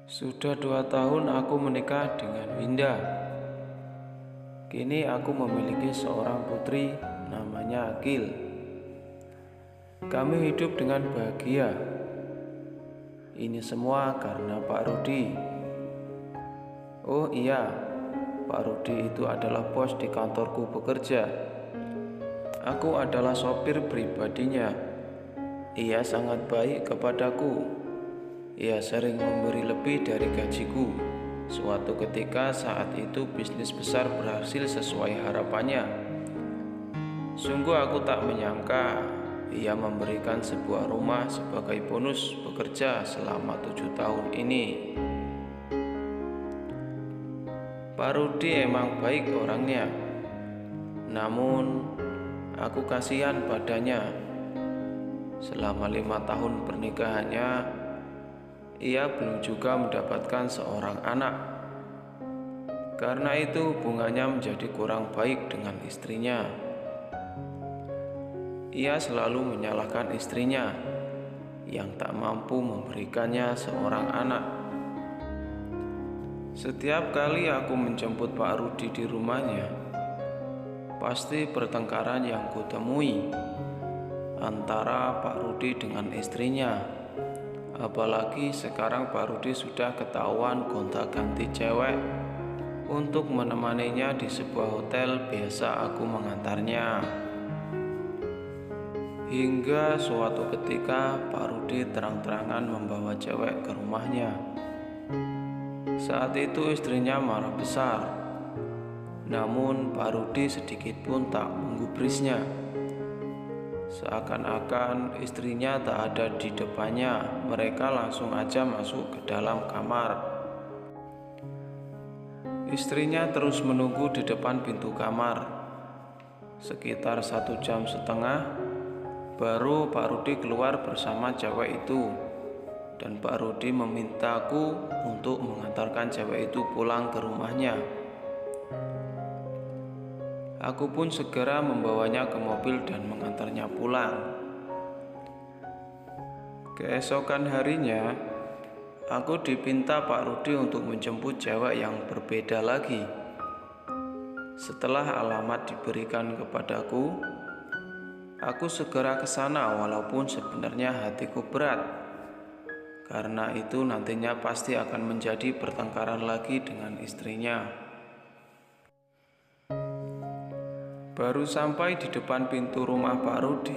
Sudah 2 tahun aku menikah dengan Winda. Kini aku memiliki seorang putri namanya Akil. Kami hidup dengan bahagia. Ini semua karena Pak Rudi. Oh iya, Pak Rudi itu adalah bos di kantorku bekerja. Aku adalah sopir pribadinya. Ia sangat baik kepadaku. Ia sering memberi lebih dari gajiku. Suatu ketika saat itu bisnis besar berhasil sesuai harapannya. Sungguh aku tak menyangka ia memberikan sebuah rumah sebagai bonus bekerja selama 7 tahun ini. Pak Rudi emang baik orangnya. Namun aku kasihan padanya. Selama 5 tahun pernikahannya, ia belum juga mendapatkan seorang anak. Karena itu hubungannya menjadi kurang baik dengan istrinya. Ia selalu menyalahkan istrinya yang tak mampu memberikannya seorang anak. Setiap kali aku menjemput Pak Rudi di rumahnya, pasti pertengkaran yang kutemui antara Pak Rudi dengan istrinya. Apalagi sekarang Pak Rudi sudah ketahuan gonta-ganti cewek untuk menemaninya di sebuah hotel biasa aku mengantarnya. Hingga suatu ketika Pak Rudi terang-terangan membawa cewek ke rumahnya. Saat itu istrinya marah besar. Namun Pak Rudi sedikit pun tak menggubrisnya. Seakan-akan istrinya tak ada di depannya, mereka langsung aja masuk ke dalam kamar. Istrinya terus menunggu di depan pintu kamar. Sekitar 1,5 jam, baru Pak Rudi keluar bersama cewek itu. Dan Pak Rudi memintaku untuk mengantarkan cewek itu pulang ke rumahnya. Aku pun segera membawanya ke mobil dan mengantarnya pulang. Keesokan harinya, aku dipinta Pak Rudi untuk menjemput cewek yang berbeda lagi. Setelah alamat diberikan kepadaku, aku segera ke sana walaupun sebenarnya hatiku berat. Karena itu nantinya pasti akan menjadi pertengkaran lagi dengan istrinya. Baru sampai di depan pintu rumah Pak Rudi,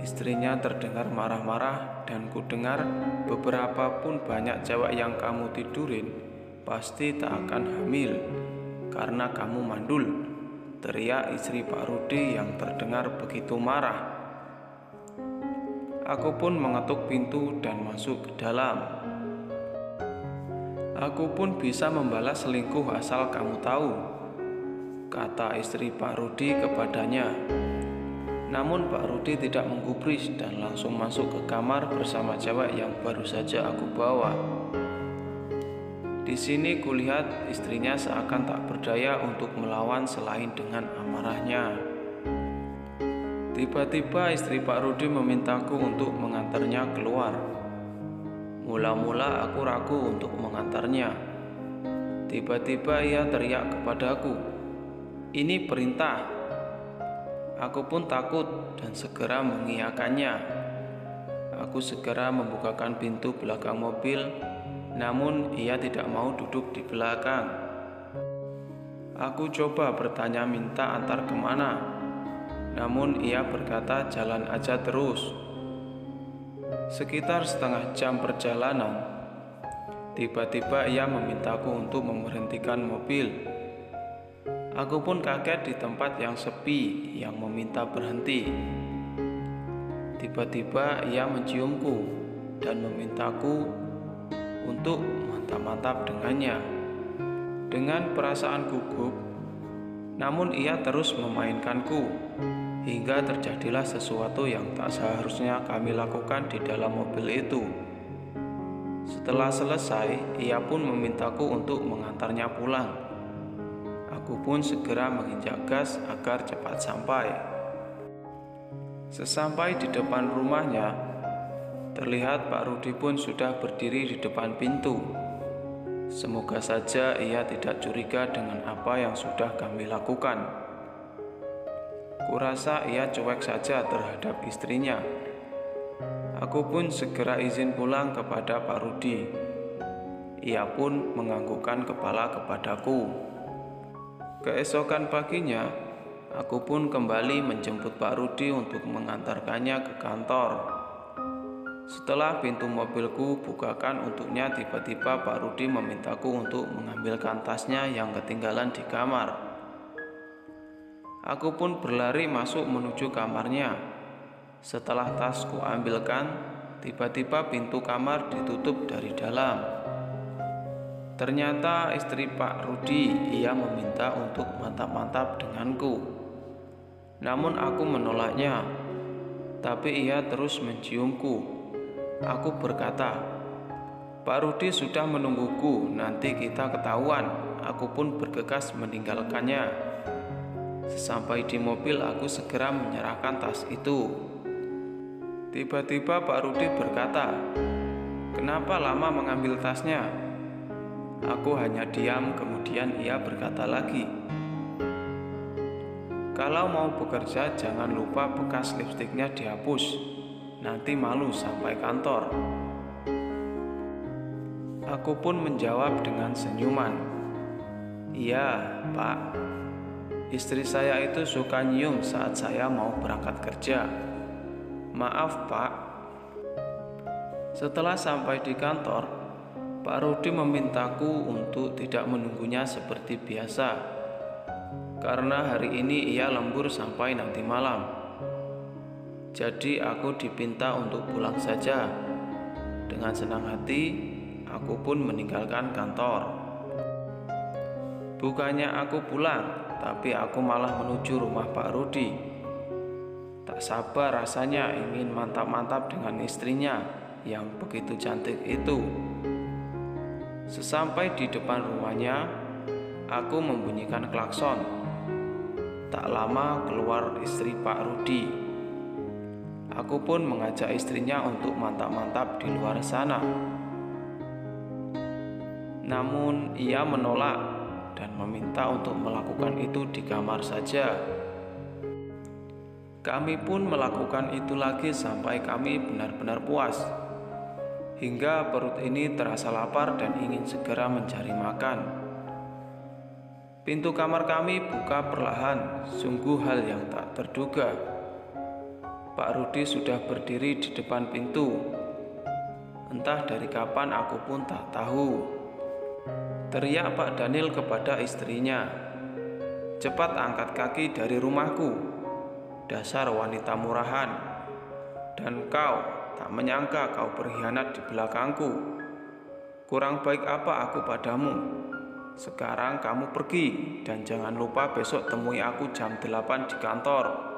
istrinya terdengar marah-marah dan kudengar beberapa pun banyak cewek yang kamu tidurin pasti tak akan hamil karena kamu mandul. Teriak istri Pak Rudi yang terdengar begitu marah. Aku pun mengetuk pintu dan masuk ke dalam. Aku pun bisa membalas selingkuh asal kamu tahu, kata istri Pak Rudi kepadanya. Namun Pak Rudi tidak menggubris dan langsung masuk ke kamar bersama cewek yang baru saja aku bawa. Di sini kulihat istrinya seakan tak berdaya untuk melawan selain dengan amarahnya. Tiba-tiba istri Pak Rudi memintaku untuk mengantarnya keluar. Mula-mula aku ragu untuk mengantarnya. Tiba-tiba ia teriak kepadaku, "Ini perintah." Aku pun takut dan segera mengiyakannya. Aku segera membukakan pintu belakang mobil, namun ia tidak mau duduk di belakang. Aku coba bertanya minta antar kemana, namun ia berkata jalan aja terus. Sekitar setengah jam perjalanan, tiba-tiba ia memintaku untuk memberhentikan mobil. Aku pun kaget di tempat yang sepi yang meminta berhenti. Tiba-tiba ia menciumku dan memintaku untuk mantap-mantap dengannya. Dengan perasaan gugup, namun ia terus memainkanku hingga terjadilah sesuatu yang tak seharusnya kami lakukan di dalam mobil itu. Setelah selesai, ia pun memintaku untuk mengantarnya pulang. Aku pun segera menginjak gas agar cepat sampai. Sesampai di depan rumahnya, Terlihat Pak Rudi pun sudah berdiri di depan pintu. Semoga saja ia tidak curiga dengan apa yang sudah kami lakukan. Kurasa ia cuek saja terhadap istrinya. Aku pun segera izin pulang kepada Pak Rudi. Ia pun menganggukkan kepala kepadaku. Keesokan paginya, aku pun kembali menjemput Pak Rudi untuk mengantarkannya ke kantor. Setelah pintu mobilku bukakan untuknya, tiba-tiba Pak Rudi memintaku untuk mengambilkan tasnya yang ketinggalan di kamar. Aku pun berlari masuk menuju kamarnya. Setelah tasku ambilkan, tiba-tiba pintu kamar ditutup dari dalam. Ternyata istri Pak Rudi, ia meminta untuk mantap-mantap denganku. Namun aku menolaknya, tapi ia terus menciumku. Aku berkata, "Pak Rudi sudah menungguku, nanti kita ketahuan." Aku pun bergegas meninggalkannya. Sesampai di mobil, aku segera menyerahkan tas itu. Tiba-tiba Pak Rudi berkata, "Kenapa lama mengambil tasnya?" Aku hanya diam, kemudian ia berkata lagi, "Kalau mau bekerja jangan lupa bekas lipstiknya dihapus, nanti malu sampai kantor." Aku pun menjawab dengan senyuman, "Iya, Pak. Istri saya itu suka nyium saat saya mau berangkat kerja. Maaf, Pak." Setelah sampai di kantor, Pak Rudi memintaku untuk tidak menunggunya seperti biasa, karena hari ini ia lembur sampai nanti malam. Jadi aku dipinta untuk pulang saja. Dengan senang hati, aku pun meninggalkan kantor. Bukannya aku pulang, tapi aku malah menuju rumah Pak Rudi. Tak sabar rasanya ingin mantap-mantap dengan istrinya yang begitu cantik itu. Sesampai di depan rumahnya, aku membunyikan klakson. Tak lama keluar istri Pak Rudi. Aku pun mengajak istrinya untuk mantap-mantap di luar sana. Namun ia menolak dan meminta untuk melakukan itu di kamar saja. Kami pun melakukan itu lagi sampai kami benar-benar puas. Hingga perut ini terasa lapar dan ingin segera mencari makan. Pintu kamar kami buka perlahan, sungguh hal yang tak terduga. Pak Rudi sudah berdiri di depan pintu. Entah dari kapan aku pun tak tahu. Teriak Pak Daniel kepada istrinya, "Cepat angkat kaki dari rumahku, dasar wanita murahan. Dan kau, tak menyangka kau berkhianat di belakangku. Kurang baik apa aku padamu? Sekarang kamu pergi dan jangan lupa besok temui aku jam 8 di kantor."